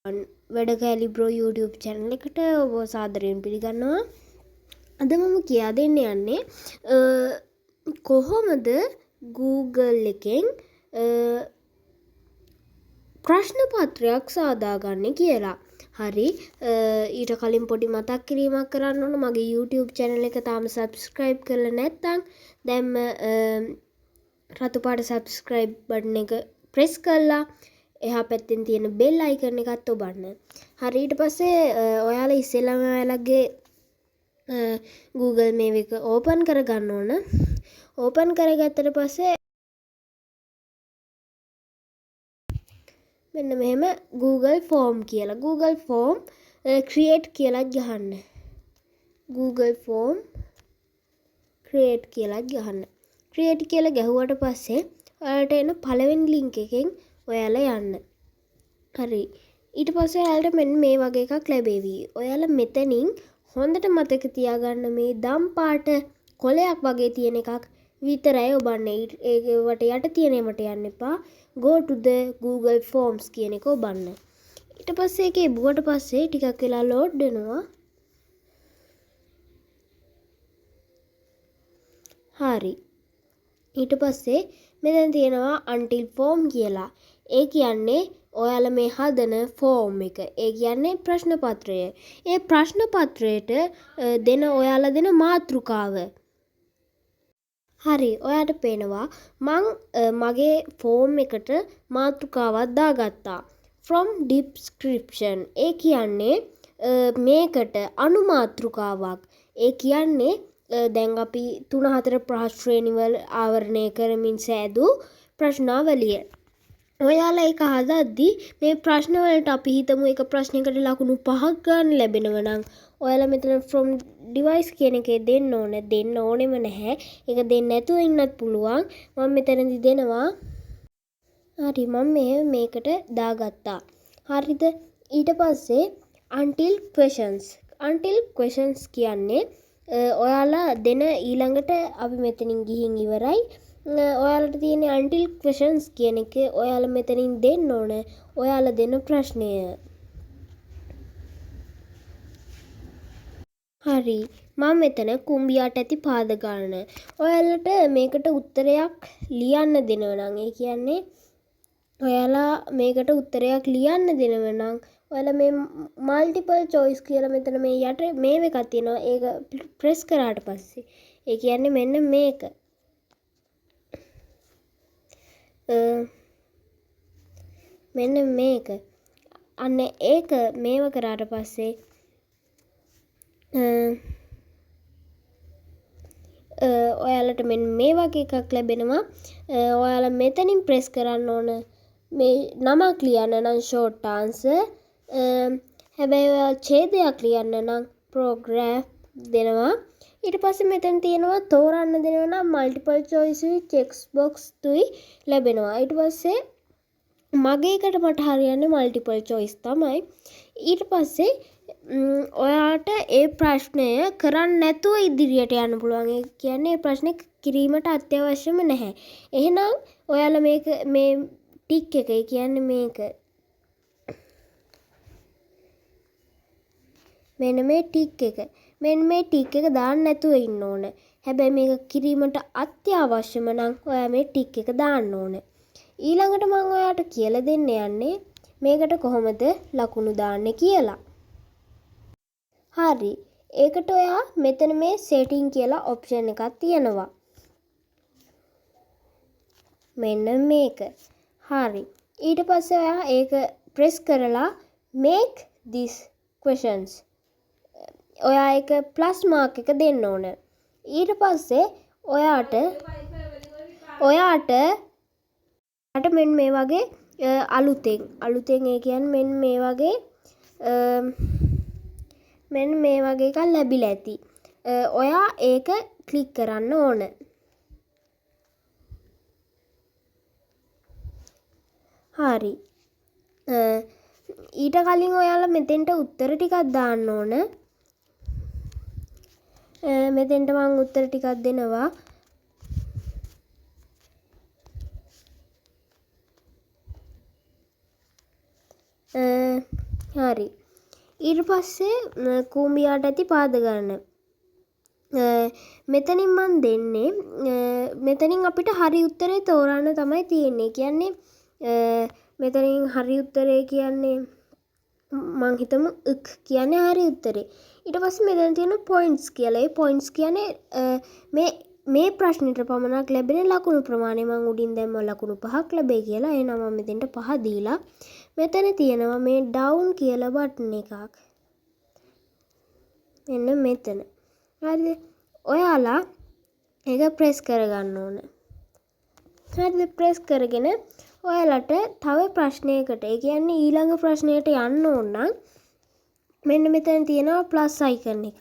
වැඩකෑලි bro YouTube channel එකට ඔබ සාදරයෙන් පිළිගන්නවා. අද මම කියා දෙන්න යන්නේ කොහොමද Google එකෙන් ප්‍රශ්න පත්‍රයක් සාදාගන්නේ කියලා. හරි, ඊට කලින් පොඩි මතක් කිරීමක් කරන්න ඕන. මගේ YouTube channel එක තාම subscribe කරලා නැත්නම් දැන් රතු පාට subscribe button එක press කරලා එහා පැත්තෙන් තියෙන bell icon එකත් ඔබන්න. හරි, ඊට පස්සේ ඔයාලා ඉස්සෙල්ලාම ඔයාලගේ Google මේව එක open කරගන්න ඕන. open කරගත්තට පස්සේ මෙන්න මෙහෙම Google form කියලා Google form create කියලා ගහන්න. Google form create කියලා ගහන්න. create කියලා ගැහුවට පස්සේ ඔයාලට එන පළවෙනි link එකෙන් ඔයාලා යන්න. හරි, ඊට පස්සේ ඔයාලට මෙන්න මේ වගේ එකක් ලැබෙවි. ඔයාලා මෙතනින් හොඳට මතක තියාගන්න මේ දම් පාට කොලයක් වගේ තියෙන එකක් විතරයි ඔබන්නේ. ඒකට යට තියෙන එකට යන්න එපා. Go to the Google Forms කියන එක ඔබන්න. ඊට පස්සේ ඒකේ බුවට පස්සේ ටිකක් වෙලා load වෙනවා. හරි, ඊට පස්සේ මෙතන තියෙනවා until form කියලා. ඒ කියන්නේ ඔයාලා මේ හදන ෆෝම් එක. ඒ කියන්නේ ප්‍රශ්න පත්‍රය. ඒ ප්‍රශ්න පත්‍රයට දෙන ඔයාලා දෙන මාතෘකාව. හරි, ඔයාට පේනවා මං මගේ ෆෝම් එකට මාතෘකාවක් දාගත්තා. from description. ඒ කියන්නේ මේකට අනු මාතෘකාවක්. ඒ කියන්නේ දැන් අපි 3-4 ප්‍රශ්නවල ආවරණය කරමින් සෑදූ ප්‍රශ්නාවලිය. ඔයාලා ඒක හදද්දී මේ ප්‍රශ්න වලට අපි හිතමු එක ප්‍රශ්නයකට ලකුණු 5ක් ගන්න ලැබෙනවා නම් ඔයාලා මෙතන from device කියන එකේ දෙන්න ඕනෙම නැහැ. ඒක දෙන්න නැතුව ඉන්නත් පුළුවන්. මම මෙතනදි දෙනවා. හරි, මම මේකට දාගත්තා. හරිද? ඊට පස්සේ until questions කියන්නේ ඔයාලා දෙන ඊළඟට අපි මෙතනින් ගිහින් ඉවරයි. ඔයාලට තියෙන until questions කියන එක ඔයාලා මෙතනින් දෙන්න ඕන ඔයාලා දෙන ප්‍රශ්නය. හරි, මම මෙතන කුඹියට ඇති පාද ගන්න. ඔයාලට මේකට උත්තරයක් ලියන්න දෙනවා නම් ඒ කියන්නේ ඔයාලා මේකට උත්තරයක් ලියන්න දෙනවා නම් ඔයාලා මේ multiple choice කියලා මෙතන මේ යට මේ එකක් තියෙනවා. ඒක press කරාට පස්සේ ඒ කියන්නේ මෙන්න මේක. මෙන්න මේක. අන්න ඒක මේව කරාට පස්සේ ඔයාලට මෙන්න මේ වගේ එකක් ලැබෙනවා. ඔයාලා මෙතනින් press කරන්න ඕන මේ නමක් ලියන්න නම් short answer. හැබැයි ඔයාලා ඡේදයක් ලියන්න නම් paragraph දෙනවා. ඊට පස්සේ මෙතන තියෙනවා තෝරන්න දෙනවා නම් multiple choice check box තුයි ලැබෙනවා. ඊට පස්සේ මගේ එකට මට හරියන්නේ multiple choice තමයි. ඊට පස්සේ ඔයාට ඒ ප්‍රශ්නය කරන්න නැතුව ඉදිරියට යන්න පුළුවන්. ඒ කියන්නේ ප්‍රශ්නේ කිරීමට අත්‍යවශ්‍යම නැහැ. එහෙනම් ඔයාලා මේක මේ ටික් එක කියන්නේ මේක මෙන්න මේ ටික් එක දාන්න නැතුව ඉන්න ඕන. හැබැයි මේක කිරීමට අත්‍යවශ්‍යම නම් ඔයා මේ ටික් එක දාන්න ඕන. ඊළඟට මම ඔයාට කියලා දෙන්න යන්නේ මේකට කොහොමද ලකුණු දාන්නේ කියලා. හරි, ඒකට ඔයා මෙතන මේ setting කියලා option එකක් තියෙනවා. මෙන්න මේක. හරි, ඊට පස්සේ ඔයා ඒක press කරලා make this questions ඔයා එක ප්ලස් මාක් එක දෙන්න ඕන. ඊට පස්සේ ඔයාට මෙන්න මේ වගේ අලුතෙන් ඒ කියන්නේ මෙන්න මේ වගේ එකක් ලැබිලා ඇති. ඔයා ඒක ක්ලික් කරන්න ඕන. හරි, ඊට කලින් ඔයාලා මෙතෙන්ට උත්තර ටිකක් දාන්න ඕන. මෙතෙන්ට මම උත්තර ටිකක් දෙනවා. හරි. ඊට පස්සේ කූඹියාට ඇති පාද ගන්න. මෙතනින් මන් දෙන්නේ මෙතනින් අපිට හරි උත්තරේ තෝරන්න තමයි තියෙන්නේ. කියන්නේ මෙතනින් හරි උත්තරේ කියන්නේ මං හිතමු ක් කියන්නේ හරි උත්තරේ. ඊට පස්සේ මෙතන තියෙන පොයින්ට්ස් කියලා. ඒ පොයින්ට්ස් කියන්නේ මේ ප්‍රශ්නෙට පමණක් ලැබෙන ලකුණු ප්‍රමාණය. මං උඩින් දැම්ම ලකුණු 5ක් ලැබෙයි කියලා. එහෙනම් මම මෙතෙන්ට 5 දීලා මෙතන තියෙනවා මේ ඩවුන් කියලා බටන් එකක්. මෙන්න මෙතන. හරිද? ඔයාලා ඒක ප්‍රෙස් කරගන්න ඕන. හරිද? ප්‍රෙස් කරගෙන ඔයාලට තව ප්‍රශ්නයකට, ඒ කියන්නේ ඊළඟ ප්‍රශ්නයට යන්න ඕන නම් මෙන්න මෙතන තියෙනවා ප්ලස් අයිකන් එක.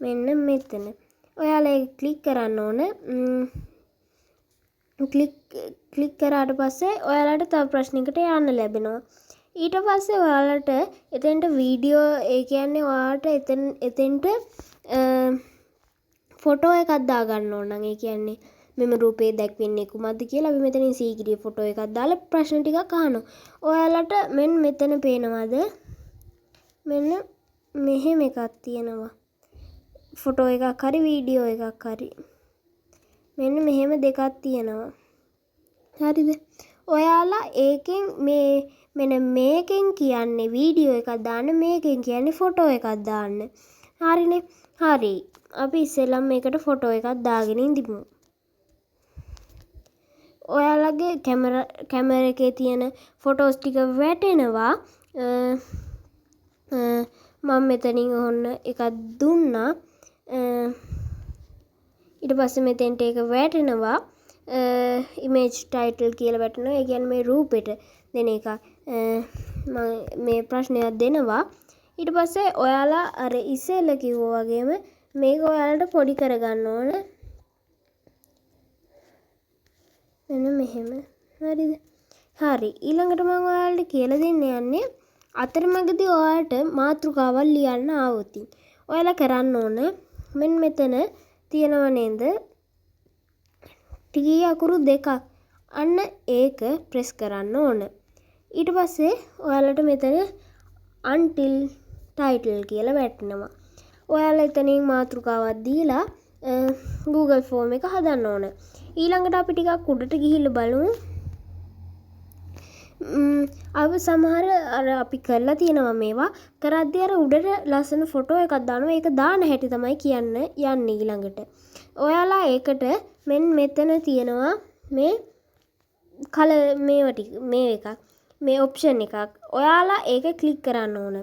මෙන්න මෙතන. ඔයාලා ඒක ක්ලික් කරන්න ඕන. ක්ලික් කරාට පස්සේ ඔයාලට තව ප්‍රශ්නයකට යන්න ලැබෙනවා. ඊට පස්සේ ඔයාලට එතෙන්ට වීඩියෝ, ඒ කියන්නේ ඔයාලට එතෙන්ට ෆොටෝ එකක් දාගන්න ඕන නම්, ඒ කියන්නේ මෙම රූපේ දැක්වෙන්නේ කුමක්ද කියලා අපි මෙතනින් සීගිරිය ෆොටෝ එකක් දාලා ප්‍රශ්න ටිකක් අහනවා. ඔයාලට මෙතන පේනවද? මෙන්න මෙහෙම එකක් තියෙනවා. ෆොටෝ එකක් හරි වීඩියෝ එකක් හරි. මෙන්න මෙහෙම දෙකක් තියෙනවා. හරිද? ඔයාලා ඒකෙන් මෙන්න මේකෙන් කියන්නේ වීඩියෝ එකක් දාන්න, මේකෙන් කියන්නේ ෆොටෝ එකක් දාන්න. හරිනේ? හරි. අපි ඉස්සෙල්ලම මේකට ෆොටෝ එකක් දාගෙන ඉඳිමු. ඔයාලගේ කැමරා එකේ තියෙන ෆොටෝස් ටික වැටෙනවා. මම මෙතනින් ඔන්න එකක් දුන්නා. ඊට පස්සේ මෙතෙන්ට ඒක වැටෙනවා. ඉමේජ් ටයිටල් කියලා වැටෙනවා. ඒ කියන්නේ මේ රූපෙට දෙන එක. මේ ප්‍රශ්නයක් දෙනවා. ඊට පස්සේ ඔයාලා අර ඉස්සෙල්ල කිව්වා වගේම මේක ඔයාලට පොඩි කරගන්න ඕන. මෙන්න මෙහෙම. හරිද? හරි. ඊළඟට මම ඔයාලට කියලා දෙන්න යන්නේ අතරමඟදී ඔයාලට මාතෘකාවක් ලියන්න ආවොත් ඔයාලා කරන්න ඕන මෙන්න මෙතන තියෙනව නේද? ටී අකුරු දෙකක්. අන්න ඒක ප්‍රෙස් කරන්න ඕන. ඊට පස්සේ ඔයාලට මෙතන until title කියලා වැටෙනවා. ඔයාලා එතනින් මාතෘකාවක් දීලා Google form එක හදන්න ඕන. ඊළඟට අපි ටිකක් උඩට ගිහිල්ලා බලමු. සමහර අර අපි කරලා තියෙනවා මේවා. කරද්දී අර උඩට ලස්සන ෆොටෝ එකක් දානවා. ඒක දාන හැටි තමයි කියන්න යන්නේ ඊළඟට. ඔයාලා ඒකට මෙතන තියෙනවා මේ කලර් මේ එකක්. මේ ඔප්ෂන් එකක්. ඔයාලා ඒක ක්ලික් කරන්න ඕන.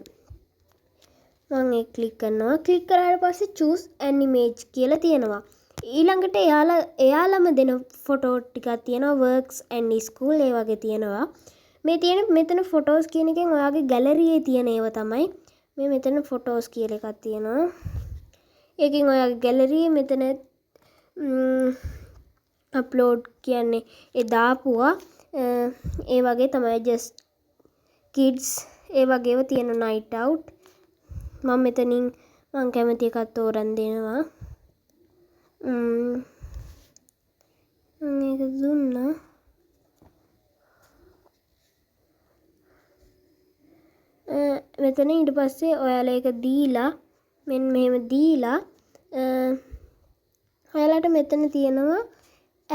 මම ඒක ක්ලික් කරනවා. ක්ලික් කරාට පස්සේ choose an image කියලා තියෙනවා. ඊළඟට එයාලම දෙන ෆොටෝ ටිකක් තියෙනවා. works and school ඒ වගේ තියෙනවා. මේ තියෙන මෙතන ෆොටෝස් කියන එකෙන් ඔයාගේ ගැලරියේ තියෙන ඒවා තමයි. මේ මෙතන ෆොටෝස් කියලා එකක් තියෙනවා. ඒකෙන් ඔයාගේ ගැලරියේ මෙතන අප්ලෝඩ් කියන්නේ ඒ දාපුවා ඒ වගේ තමයි. just kids ඒ වගේව තියෙන night out. මම මෙතනින් මම කැමති එකක් තෝරන් දෙනවා. මේක දුන්නා. මෙතන ඊට පස්සේ ඔයාලා ඒක දීලා මෙන්න මෙහෙම දීලා ඔයාලට මෙතන තියෙනවා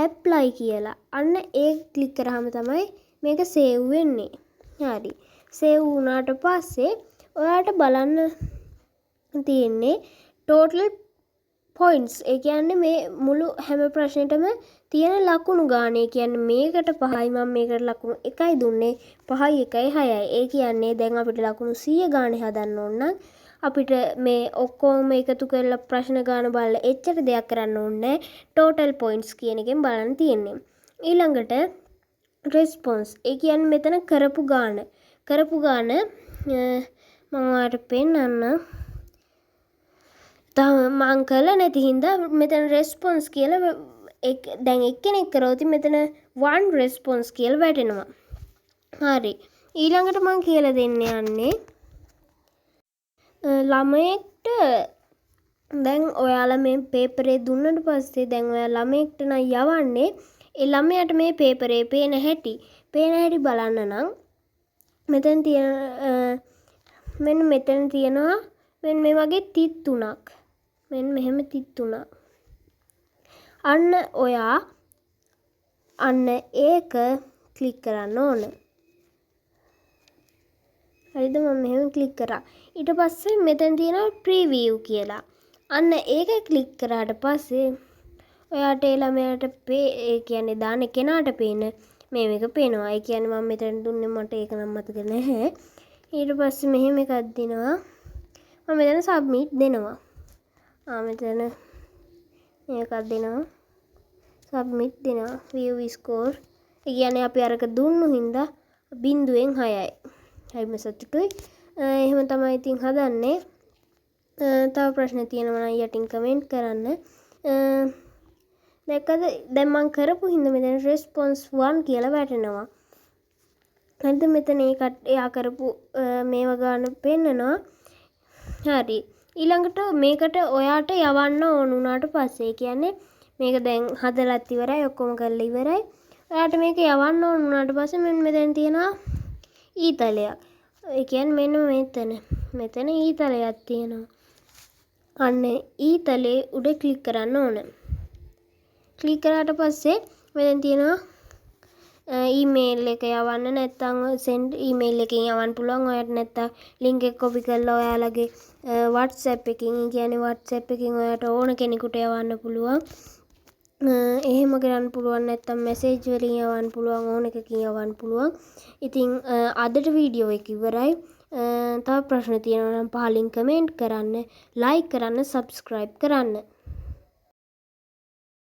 apply කියලා. අන්න ඒක ක්ලික් කරාම තමයි මේක save වෙන්නේ. හරි. save වුණාට පස්සේ ඔයාලට බලන්න තියෙන්නේ total points. ඒ කියන්නේ මේ මුළු හැම ප්‍රශ්නෙටම තියෙන ලකුණු ගාන. ඒ කියන්නේ මේකට 5යි මම මේකට ලකුණු 1යි දුන්නේ. 5යි 1යි 6යි. ඒ කියන්නේ දැන් අපිට ලකුණු 100 ගානේ හදන්න ඕන නම් අපිට මේ ඔක්කොම එකතු කරලා ප්‍රශ්න ගාන බලලා එච්චර දෙයක් කරන්න ඕනේ. total points කියන එකෙන් බලන්න තියෙන්නේ. ඊළඟට response. ඒ කියන්නේ මෙතන කරපු ගාන මම ඔයාලට පෙන්නන්න. මං කළා නැති හින්දා මෙතන response කියලා දැන් එක්කෙනෙක් කරොත් මෙතන one response කියලා වැටෙනවා. හරි. ඊළඟට මං කියලා දෙන්න යන්නේ ළමයෙක්ට දැන් ඔයාලා මේ පේපරේ දුන්නට පස්සේ දැන් ඔයා ළමයෙක්ට නම් යවන්නේ ඒ ළමයාට මේ පේපරේ පේන හැටි බලන්න නම් මෙතන තියෙන මෙන්න මෙතන තියෙනවා මෙන්න මේ වගේ තිත් තුනක්. මෙන්න මෙහෙම තිත් තුනක්. අන්න ඔයා අන්න ඒක ක්ලික් කරන්න ඕන. හරිද? මම මෙහෙම ක්ලික් කරා. ඊට පස්සේ මෙතන තියෙනවා ප්‍රීවිව් කියලා. අන්න ඒක ක්ලික් කරාට පස්සේ ඔයාට ඒ ළමයාට ඒ කියන්නේ දාන කෙනාට පේන මේ මේක පේනවා. ඒ කියන්නේ මම මෙතන දුන්නේ මට ඒක නම් මතක නැහැ. ඊට පස්සේ මෙහෙම එකක් දෙනවා. මම මෙතන සබ්මිට් දෙනවා. මෙතන මේකක් දෙනවා. සබ්මිට් දෙනවා. view score. ඒ කියන්නේ අපි අරක දුන්නු හින්දා 0.6යි. හරිම සතුටුයි. එහෙම තමයි ඉතින් හදන්නේ. තව ප්‍රශ්න තියෙනවා නම් යටින් කමෙන්ට් කරන්න. දැක්කද දැන් මම කරපු හින්දා මෙතන response 1 කියලා වැටෙනවා. හරිද? මෙතන එයා කරපු මේවා ගන්න පෙන්නනවා. හරි. ඊළඟට මේකට ඔයාට යවන්න ඕන උනාට පස්සේ කියන්නේ මේක දැන් හදලත් ඉවරයි ඔක්කොම කරලා ඉවරයි. ඔයාට මේක යවන්න ඕන උනාට පස්සේ මෙතන තියෙනවා ඊතලයක්. ඒ කියන්නේ මෙන්න මෙතන ඊතලයක් තියෙනවා. අන්න ඊතලේ උඩ ක්ලික් කරන්න ඕන. ක්ලික් කරාට පස්සේ මෙතන තියෙනවා ඊමේල් එක යවන්න නැත්නම් send ඊමේල් එකකින් යවන්න පුළුවන්. ඔයාලට නැත්නම් link එක copy කරලා ඔයාලගේ WhatsApp එකකින් කියන්නේ WhatsApp එකකින් ඔයාලට ඕන කෙනෙකුට යවන්න පුළුවන්. එහෙම කරන්න පුළුවන් නැත්නම් message වලින් යවන්න පුළුවන් ඕන එකකින් යවන්න පුළුවන්. ඉතින් අදට වීඩියෝ එක ඉවරයි. තව ප්‍රශ්න තියෙනවා නම් පහලින් කමෙන්ට් කරන්න, like කරන්න, subscribe කරන්න.